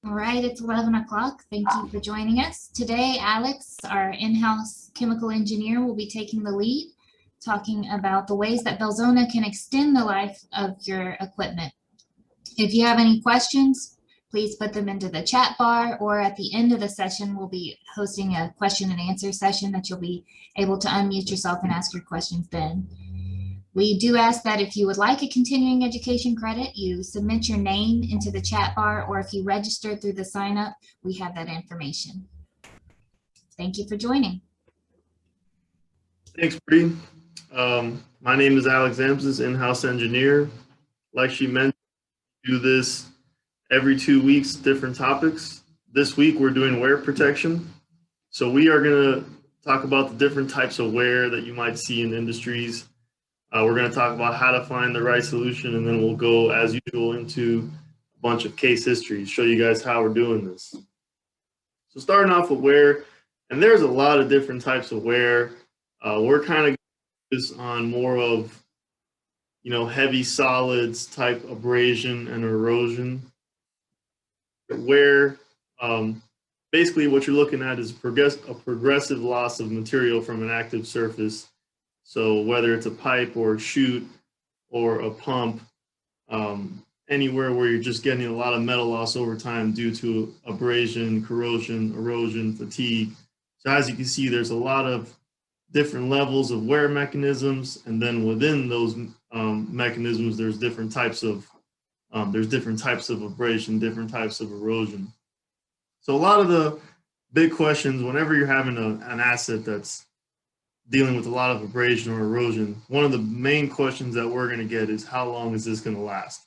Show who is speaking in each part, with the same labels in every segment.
Speaker 1: All right, it's 11 o'clock. Thank you for joining us. Today, Alex, our in-house chemical engineer, will be taking the lead, talking about the ways that Belzona can extend the life of your equipment. If you have any questions, please put them into the chat bar, or at the end of the session, we'll be hosting a question and answer session that you'll be able to unmute yourself and ask your questions then. We do ask that if you would like a continuing education credit, you submit your name into the chat bar, or if you registered through the sign up, we have that information. Thank you for joining.
Speaker 2: Thanks, Bree. My name is Alex Zamsis, in-house engineer. Like she mentioned, we do this every 2 weeks, different topics. This week, we're doing wear protection. So we are going to talk about the different types of wear that you might see in industries. We're going to talk about how to find the right solution, and then we'll go, as usual, into a bunch of case histories, show you guys how we're doing this. So starting off with wear, and there's a lot of different types of wear. We're kind of focused on more of, heavy solids type abrasion and erosion, where basically what you're looking at is a progressive loss of material from an active surface. So whether it's a pipe or a chute or a pump, anywhere where you're just getting a lot of metal loss over time due to abrasion, corrosion, erosion, fatigue. So as you can see, there's a lot of different levels of wear mechanisms, and then within those mechanisms, there's different types of abrasion, different types of erosion. So a lot of the big questions, whenever you're having an asset that's dealing with a lot of abrasion or erosion, one of the main questions that we're going to get is, how long is this going to last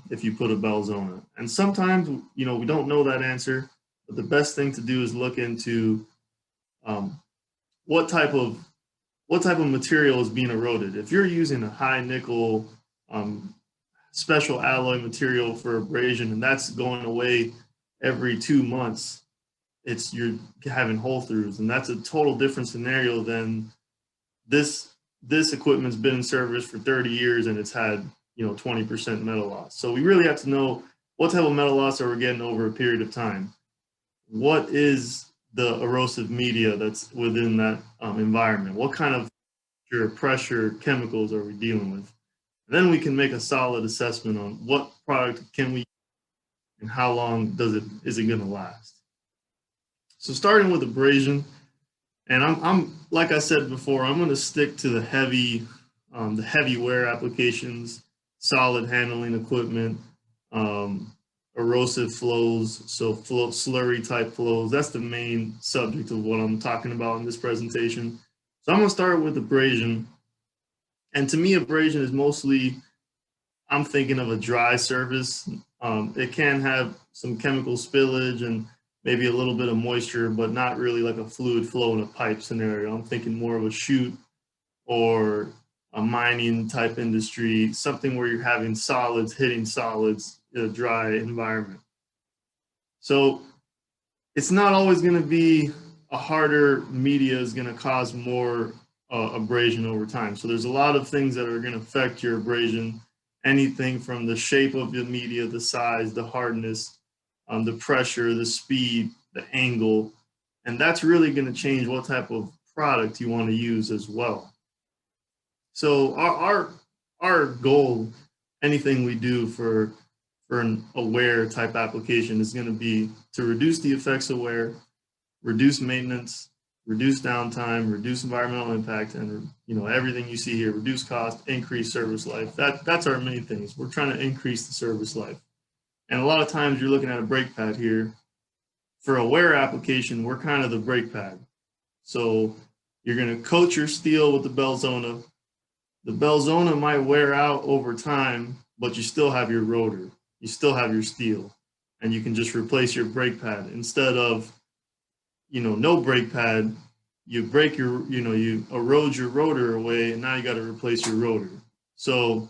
Speaker 2: if you put a Belzona? And sometimes, we don't know that answer, but the best thing to do is look into what type of material is being eroded. If you're using a high nickel special alloy material for abrasion, and that's going away every 2 months, you're having hole throughs, and that's a total different scenario than this equipment's been in service for 30 years and it's had 20% metal loss. So we really have to know what type of metal loss are we getting over a period of time. What is the erosive media that's within that environment? What kind of pressure chemicals are we dealing with? And then we can make a solid assessment on what product can we use and how long is it going to last. So starting with abrasion, and I'm like I said before, I'm going to stick to the heavy wear applications, solid handling equipment, erosive flows, so slurry type flows. That's the main subject of what I'm talking about in this presentation. So I'm going to start with abrasion. And to me, abrasion is mostly, I'm thinking of a dry surface. It can have some chemical spillage and maybe a little bit of moisture, but not really like a fluid flow in a pipe scenario. I'm thinking more of a chute or a mining type industry, something where you're having solids hitting solids in a dry environment. So it's not always going to be a harder media is going to cause more abrasion over time. So there's a lot of things that are going to affect your abrasion, anything from the shape of the media, the size, the hardness, the pressure, the speed, the angle, and that's really going to change what type of product you want to use as well. So our goal, anything we do for a wear type application, is going to be to reduce the effects of wear, reduce maintenance, reduce downtime, reduce environmental impact, and everything you see here, reduce cost, increase service life. That's our main things. We're trying to increase the service life. And a lot of times you're looking at a brake pad here. For a wear application, we're kind of the brake pad. So you're going to coat your steel with the Belzona. The Belzona might wear out over time, but you still have your rotor. You still have your steel. And you can just replace your brake pad. Instead of, no brake pad, you erode your rotor away, and now you got to replace your rotor. So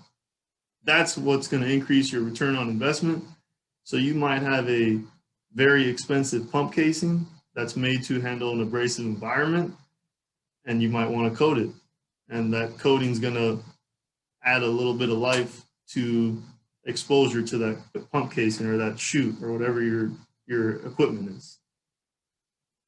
Speaker 2: that's what's going to increase your return on investment. So you might have a very expensive pump casing that's made to handle an abrasive environment, and you might want to coat it. And that coating is going to add a little bit of life to exposure to that pump casing or that chute or whatever your equipment is.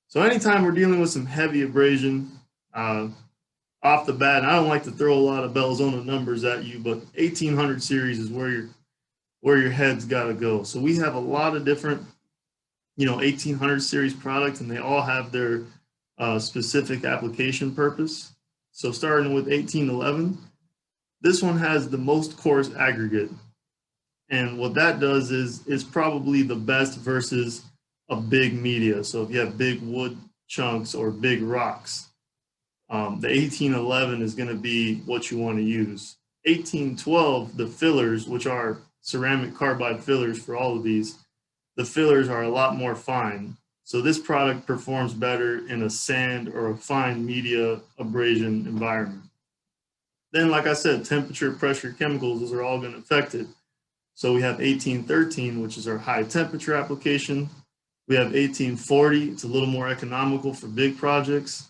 Speaker 2: So anytime we're dealing with some heavy abrasion, off the bat, and I don't like to throw a lot of Belzona numbers at you, but 1800 series is where your head's got to go. So we have a lot of different, 1800 series products, and they all have their specific application purpose. So starting with 1811, this one has the most coarse aggregate. And what that does is probably the best versus a big media. So if you have big wood chunks or big rocks, the 1811 is going to be what you want to use. 1812, the fillers, which are ceramic carbide fillers for all of these, the fillers are a lot more fine. So this product performs better in a sand or a fine media abrasion environment. Then, like I said, temperature, pressure, chemicals, those are all going to affect it. So we have 1813, which is our high temperature application. We have 1840, it's a little more economical for big projects.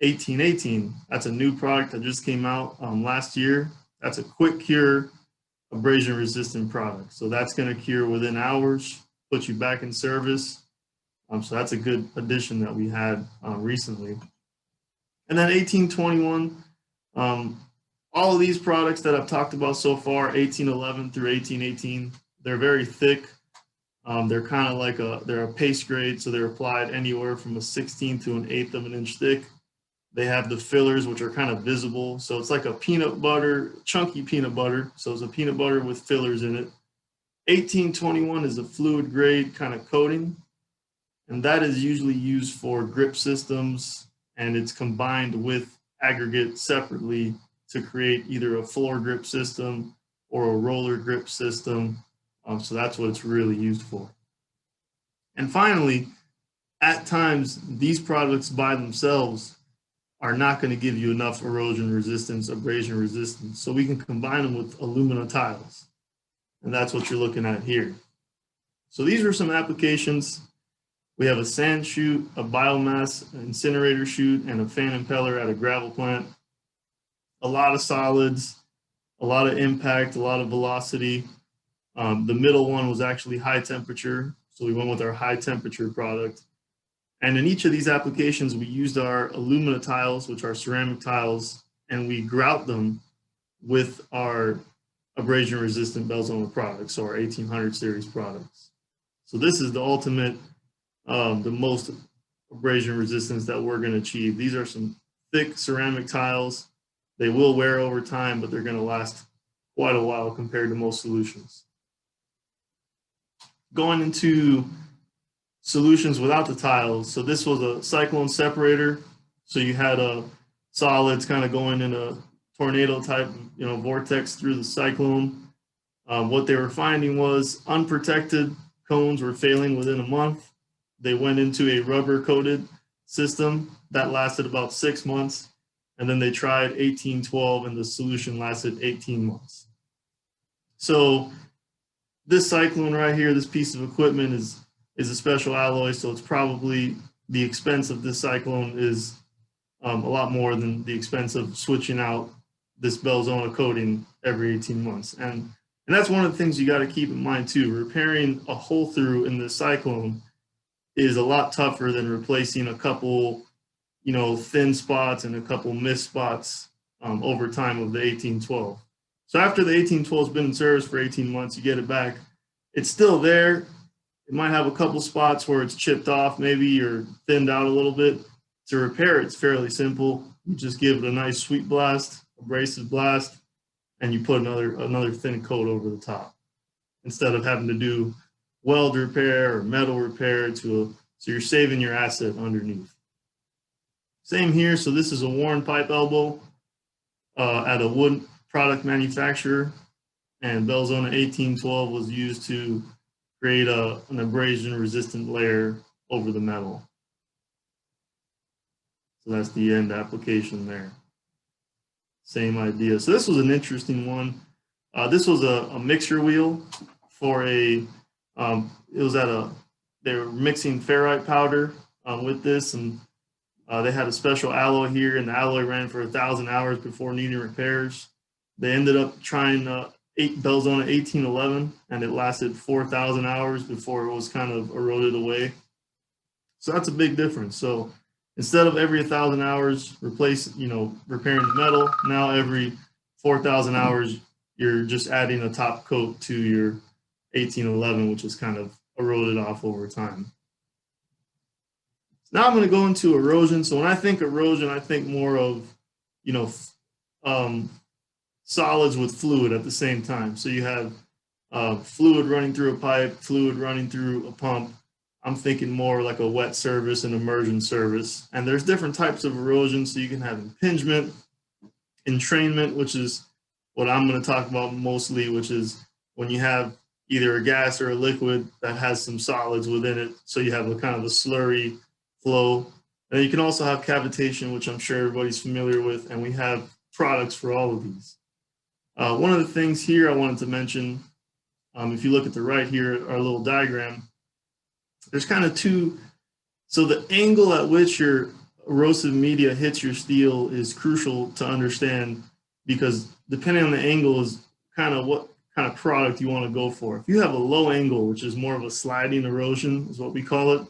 Speaker 2: 1818, that's a new product that just came out last year. That's a quick cure abrasion resistant product. So that's going to cure within hours, put you back in service. So that's a good addition that we had recently. And then 1821, all of these products that I've talked about so far, 1811 through 1818, they're very thick. They're kind of like they're a paste grade, so they're applied anywhere from a 16th to an 1/8 of an inch thick. They have the fillers, which are kind of visible. So it's like a peanut butter, chunky peanut butter. So it's a peanut butter with fillers in it. 1821 is a fluid grade kind of coating. And that is usually used for grip systems, and it's combined with aggregate separately to create either a floor grip system or a roller grip system. So that's what it's really used for. And finally, at times, these products by themselves are not going to give you enough erosion resistance, abrasion resistance. So we can combine them with alumina tiles. And that's what you're looking at here. So these are some applications. We have a sand chute, a biomass incinerator chute, and a fan impeller at a gravel plant. A lot of solids, a lot of impact, a lot of velocity. The middle one was actually high temperature, so we went with our high temperature product. And in each of these applications, we used our alumina tiles, which are ceramic tiles, and we grout them with our abrasion resistant Belzona products, so our 1800 series products. So this is the ultimate, the most abrasion resistance that we're going to achieve. These are some thick ceramic tiles. They will wear over time, but they're going to last quite a while compared to most solutions. Going into solutions without the tiles. So this was a cyclone separator. So you had solids kind of going in a tornado type, vortex through the cyclone. What they were finding was unprotected cones were failing within a month. They went into a rubber coated system that lasted about 6 months. And then they tried 1812 and the solution lasted 18 months. So this cyclone right here, this piece of equipment is a special alloy. So it's probably the expense of this cyclone is a lot more than the expense of switching out this Belzona coating every 18 months. And that's one of the things you got to keep in mind too. Repairing a hole through in this cyclone is a lot tougher than replacing a couple, thin spots and a couple missed spots over time of the 1812. So after the 1812 has been in service for 18 months, you get it back. It's still there. It might have a couple spots where it's chipped off maybe or thinned out a little bit. To repair it, it's fairly simple. You just give it a nice sweep blast, abrasive blast, and you put another thin coat over the top instead of having to do weld repair or metal repair so you're saving your asset underneath. Same here. So this is a worn pipe elbow at a wood product manufacturer, and Belzona 1812 was used to create an abrasion resistant layer over the metal. So that's the end application there. Same idea. So this was an interesting one. This was a mixer wheel for they were mixing ferrite powder with this, and they had a special alloy here, and the alloy ran for 1,000 hours before needing repairs. They ended up trying Belzona 1811, and it lasted 4,000 hours before it was kind of eroded away. So that's a big difference. So instead of every 1,000 hours repairing the metal, now every 4,000 hours you're just adding a top coat to your 1811, which is kind of eroded off over time. Now I'm going to go into erosion. So when I think erosion, I think more of, solids with fluid at the same time. So you have fluid running through a pipe, fluid running through a pump. I'm thinking more like a wet service and immersion service. And there's different types of erosion. So you can have impingement, entrainment, which is what I'm going to talk about mostly, which is when you have either a gas or a liquid that has some solids within it. So you have a kind of a slurry flow. And you can also have cavitation, which I'm sure everybody's familiar with. And we have products for all of these. One of the things here I wanted to mention, if you look at the right here, our little diagram, there's kind of two. So the angle at which your erosive media hits your steel is crucial to understand, because depending on the angle is kind of what kind of product you want to go for. If you have a low angle, which is more of a sliding erosion is what we call it,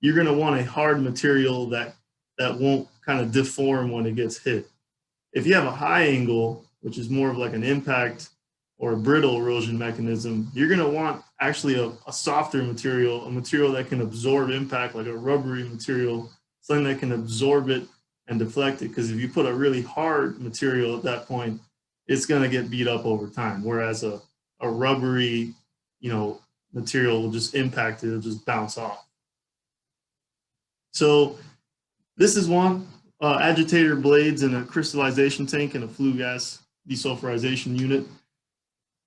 Speaker 2: you're going to want a hard material that won't kind of deform when it gets hit. If you have a high angle, which is more of like an impact or a brittle erosion mechanism, you're going to want actually a softer material, a material that can absorb impact, like a rubbery material, something that can absorb it and deflect it. Because if you put a really hard material at that point, it's going to get beat up over time. Whereas a rubbery, material will just impact it, it'll just bounce off. So this is one, agitator blades in a crystallization tank and a flue gas desulfurization unit.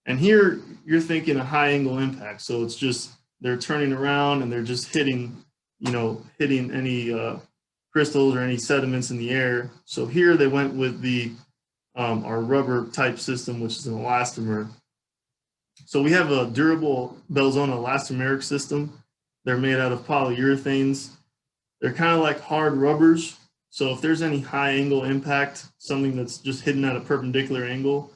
Speaker 2: And here you're thinking a high angle impact. So it's just, they're turning around and they're just hitting any crystals or any sediments in the air. So here they went with the our rubber type system, which is an elastomer. So we have a durable Belzona elastomeric system. They're made out of polyurethanes. They're kind of like hard rubbers. So if there's any high angle impact, something that's just hidden at a perpendicular angle,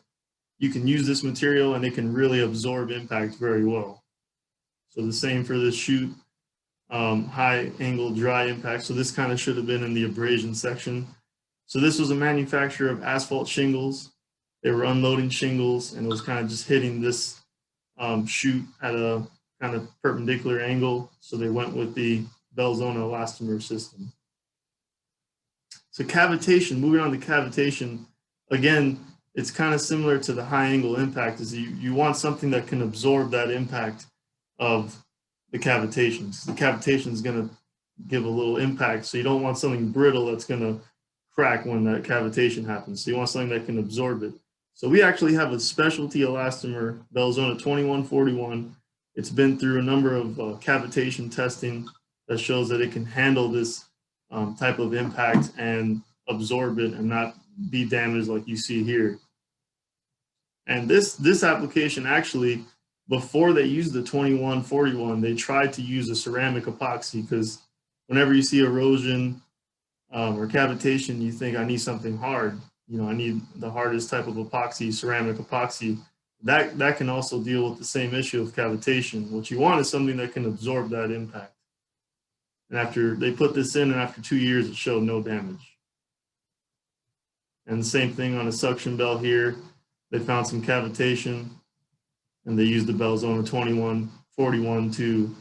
Speaker 2: you can use this material and it can really absorb impact very well. So the same for this chute, high angle dry impact. So this kind of should have been in the abrasion section. So this was a manufacturer of asphalt shingles. They were unloading shingles and it was kind of just hitting this chute at a kind of perpendicular angle. So they went with the Belzona elastomer system. So cavitation, moving on to cavitation, again, it's kind of similar to the high angle impact, is you want something that can absorb that impact of the cavitation. The cavitation is going to give a little impact, so you don't want something brittle that's going to crack when that cavitation happens. So you want something that can absorb it. So we actually have a specialty elastomer, Belzona 2141. It's been through a number of cavitation testing that shows that it can handle this type of impact and absorb it and not be damaged like you see here. And this application actually, before they used the 2141, they tried to use a ceramic epoxy, because whenever you see erosion or cavitation, you think, I need something hard. I need the hardest type of epoxy, ceramic epoxy. That can also deal with the same issue of cavitation. What you want is something that can absorb that impact. And after they put this in, and after 2 years, it showed no damage. And the same thing on a suction bell here. They found some cavitation, and they used the Belzona 2141 to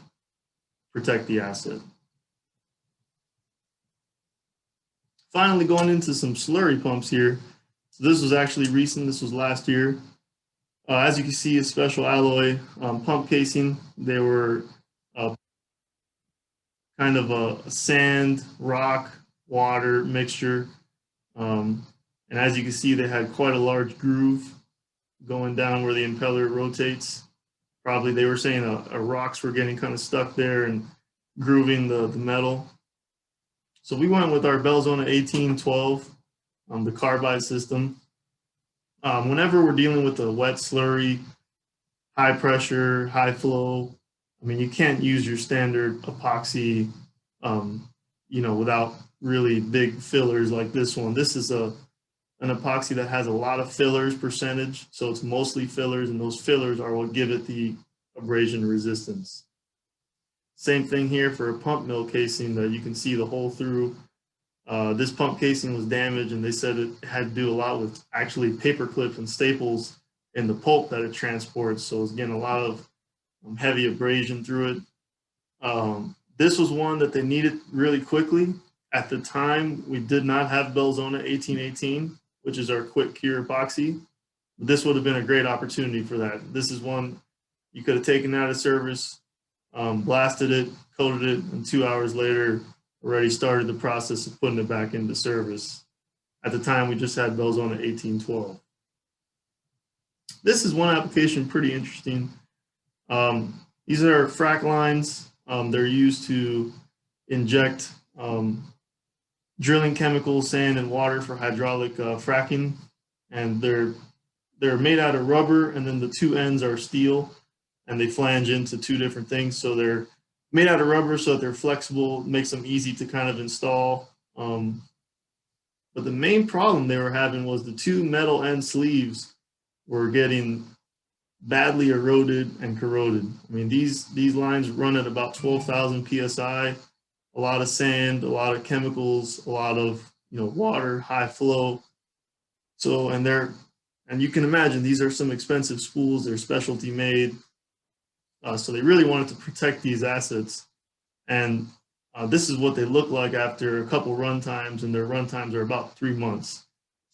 Speaker 2: protect the asset. Finally, going into some slurry pumps here. So this was actually recent. This was last year. As you can see, a special alloy pump casing. They were kind of a sand, rock, water mixture. And as you can see, they had quite a large groove going down where the impeller rotates. Probably they were saying rocks were getting kind of stuck there and grooving the metal. So we went with our Belzona 1812, the carbide system. Whenever we're dealing with a wet slurry, high pressure, high flow, you can't use your standard epoxy, without really big fillers like this one. This is a an epoxy that has a lot of fillers percentage. So it's mostly fillers, and those fillers are what give it the abrasion resistance. Same thing here for a pump mill casing that you can see the hole through. This pump casing was damaged, and they said it had to do a lot with actually paper clips and staples in the pulp that it transports. So it's getting a lot of heavy abrasion through it. This was one that they needed really quickly. At the time, we did not have Belzona 1818, which is our quick cure epoxy. This would have been a great opportunity for that. This is one you could have taken out of service, blasted it, coated it, and 2 hours later, already started the process of putting it back into service. At the time, we just had Belzona 1812. This is one application pretty interesting. These are frac lines. They're used to inject drilling chemicals, sand, and water for hydraulic fracking. And they're made out of rubber, and then the two ends are steel, and they flange into two different things. So they're made out of rubber so that they're flexible, makes them easy to kind of install. But the main problem they were having was the two metal end sleeves were getting badly eroded and corroded. I mean, these lines run at about 12,000 psi, a lot of sand, a lot of chemicals, a lot of water, high flow. So and you can imagine these are some expensive spools. They're specialty made. So they really wanted to protect these assets. And this is what they look like after a couple run times, and their run times are about 3 months.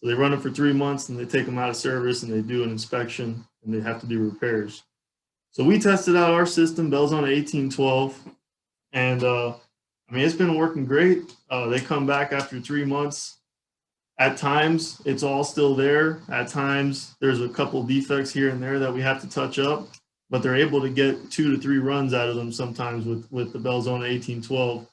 Speaker 2: So they run them for 3 months, and they take them out of service, and they do an inspection, and they have to do repairs. So we tested out our system, Belzona 1812, and I mean, it's been working great. They come back after 3 months. At times, it's all still there. At times, there's a couple defects here and there that we have to touch up, but they're able to get 2 to 3 runs out of them sometimes with the Belzona 1812.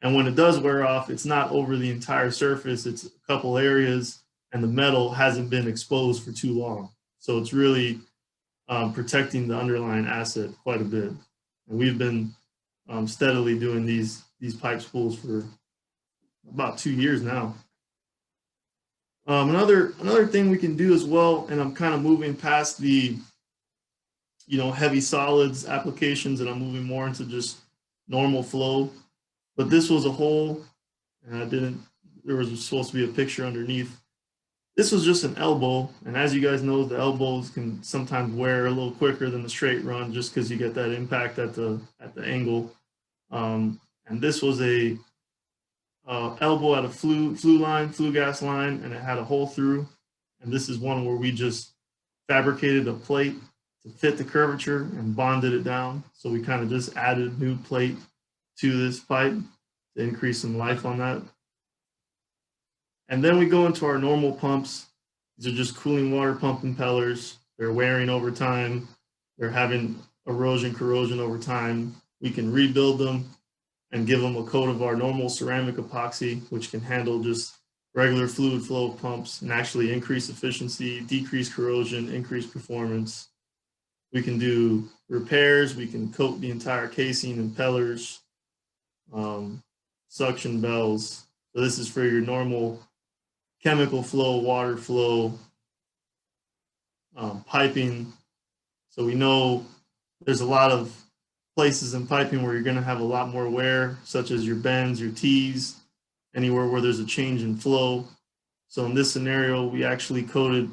Speaker 2: And when it does wear off, it's not over the entire surface. It's a couple areas, and the metal hasn't been exposed for too long. So it's really protecting the underlying asset quite a bit. And we've been steadily doing these pipe spools for about 2 years now. Another thing we can do as well, and I'm kind of moving past the heavy solids applications, and I'm moving more into just normal flow. But this was a hole, and there was supposed to be a picture underneath. This was just an elbow, and as you guys know, the elbows can sometimes wear a little quicker than the straight run, just because you get that impact at the angle. And this was a elbow at a flue gas line, and it had a hole through. And this is one where we just fabricated a plate to fit the curvature and bonded it down. So we kind of just added new plate to this pipe to increase some life on that. And then we go into our normal pumps. These are just cooling water pump impellers. They're wearing over time. They're having erosion, corrosion over time. We can rebuild them and give them a coat of our normal ceramic epoxy, which can handle just regular fluid flow pumps and actually increase efficiency, decrease corrosion, increase performance. We can do repairs. We can coat the entire casing, impellers, suction bells. So this is for your normal chemical flow, water flow, piping. So we know there's a lot of places in piping where you're going to have a lot more wear, such as your bends, your tees, anywhere where there's a change in flow. So in this scenario, we actually coated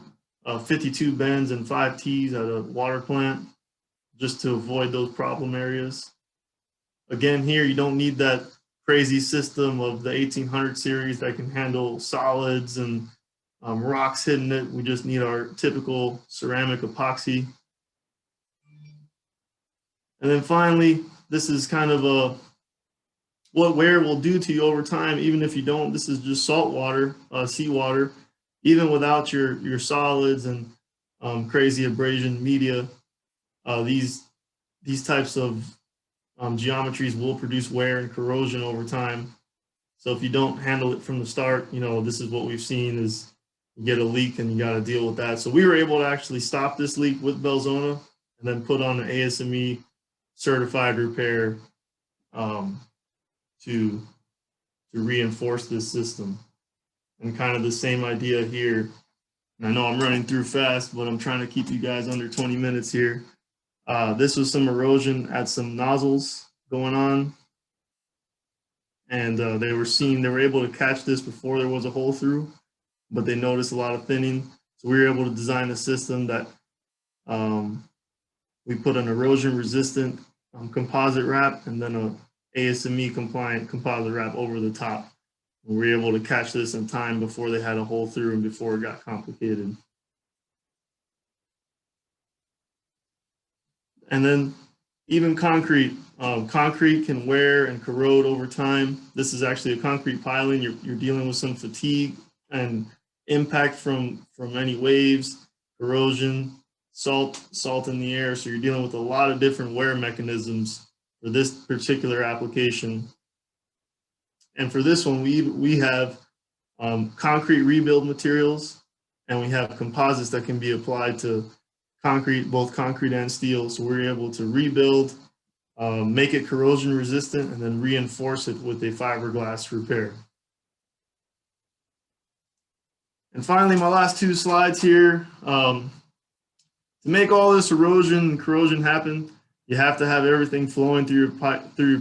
Speaker 2: 52 bends and 5 tees at a water plant just to avoid those problem areas. Again, here you don't need that crazy system of the 1800 series that can handle solids and rocks hitting it. We just need our typical ceramic epoxy. And then finally, this is kind of what wear will do to you over time, even if you don't. This is just salt water, seawater. Even without your solids and crazy abrasion media, these types of geometries will produce wear and corrosion over time. So if you don't handle it from the start, this is what we've seen is you get a leak and you got to deal with that. So we were able to actually stop this leak with Belzona and then put on an ASME certified repair to reinforce this system. And kind of the same idea here. And I know I'm running through fast, but I'm trying to keep you guys under 20 minutes here. This was some erosion at some nozzles going on. And they were able to catch this before there was a hole through, but they noticed a lot of thinning. So we were able to design a system that we put an erosion resistant composite wrap and then a ASME compliant composite wrap over the top. We were able to catch this in time before they had a hole through and before it got complicated. And then even concrete. Concrete can wear and corrode over time. This is actually a concrete piling. You're dealing with some fatigue and impact from any waves, corrosion, salt in the air. So you're dealing with a lot of different wear mechanisms for this particular application. And for this one, we have concrete rebuild materials, and we have composites that can be applied to concrete, both concrete and steel. So we're able to rebuild, make it corrosion resistant, and then reinforce it with a fiberglass repair. And finally, my last two slides here. To make all this erosion and corrosion happen, you have to have everything flowing through your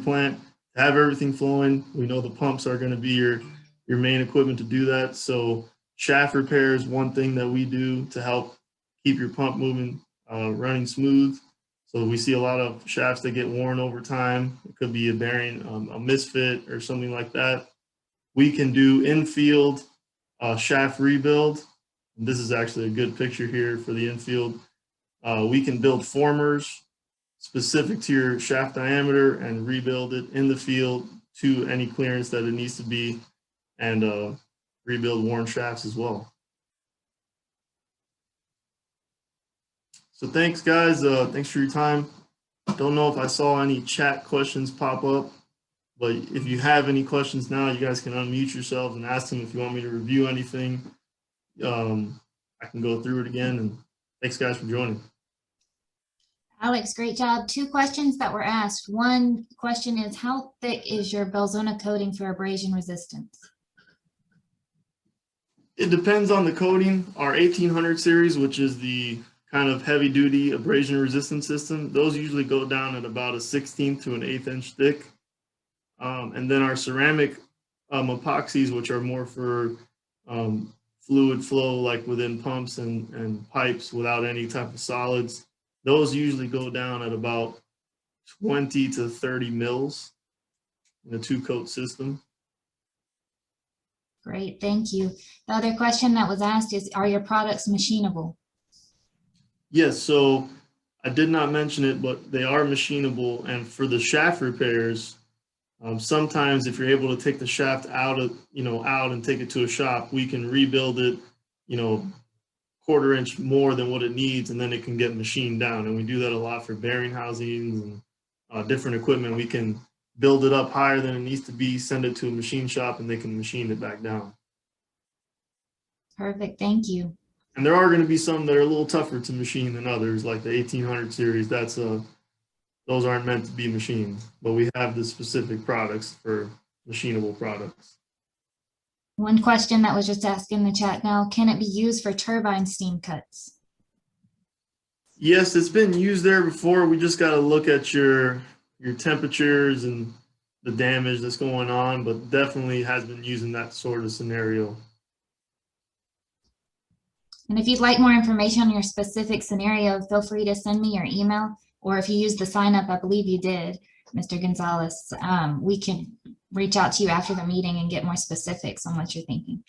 Speaker 2: plant. To have everything flowing, we know the pumps are going to be your main equipment to do that. So shaft repair is one thing that we do to help keep your pump moving, running smooth. So we see a lot of shafts that get worn over time. It could be a bearing, a misfit or something like that. We can do in-field shaft rebuild. And this is actually a good picture here for the infield. We can build formers specific to your shaft diameter and rebuild it in the field to any clearance that it needs to be, and rebuild worn shafts as well. So thanks, guys. Thanks for your time. Don't know if I saw any chat questions pop up, but if you have any questions now, you guys can unmute yourselves and ask them if you want me to review anything. I can go through it again, and thanks, guys, for joining.
Speaker 1: Alex, great job. Two questions that were asked. One question is, how thick is your Belzona coating for abrasion resistance?
Speaker 2: It depends on the coating. Our 1800 series, which is the kind of heavy duty abrasion resistant system, those usually go down at about a 1/16 to an 1/8 inch thick. And then our ceramic epoxies, which are more for fluid flow, like within pumps and pipes without any type of solids, those usually go down at about 20 to 30 mils in a 2-coat system.
Speaker 1: Great, thank you. The other question that was asked is, are your products machinable?
Speaker 2: Yes, so I did not mention it, but they are machinable. And for the shaft repairs, sometimes if you're able to take the shaft out and take it to a shop, we can rebuild it, 1/4 inch more than what it needs, and then it can get machined down. And we do that a lot for bearing housings and different equipment. We can build it up higher than it needs to be, send it to a machine shop, and they can machine it back down.
Speaker 1: Perfect, thank you.
Speaker 2: And there are going to be some that are a little tougher to machine than others, like the 1800 series. Those aren't meant to be machined, but we have the specific products for machinable products.
Speaker 1: One question that was just asked in the chat now, can it be used for turbine steam cuts?
Speaker 2: Yes, it's been used there before. We just got to look at your temperatures and the damage that's going on, but definitely has been used in that sort of scenario.
Speaker 1: And if you'd like more information on your specific scenario, feel free to send me your email, or if you used the sign up, I believe you did, Mr. Gonzalez, we can reach out to you after the meeting and get more specifics on what you're thinking.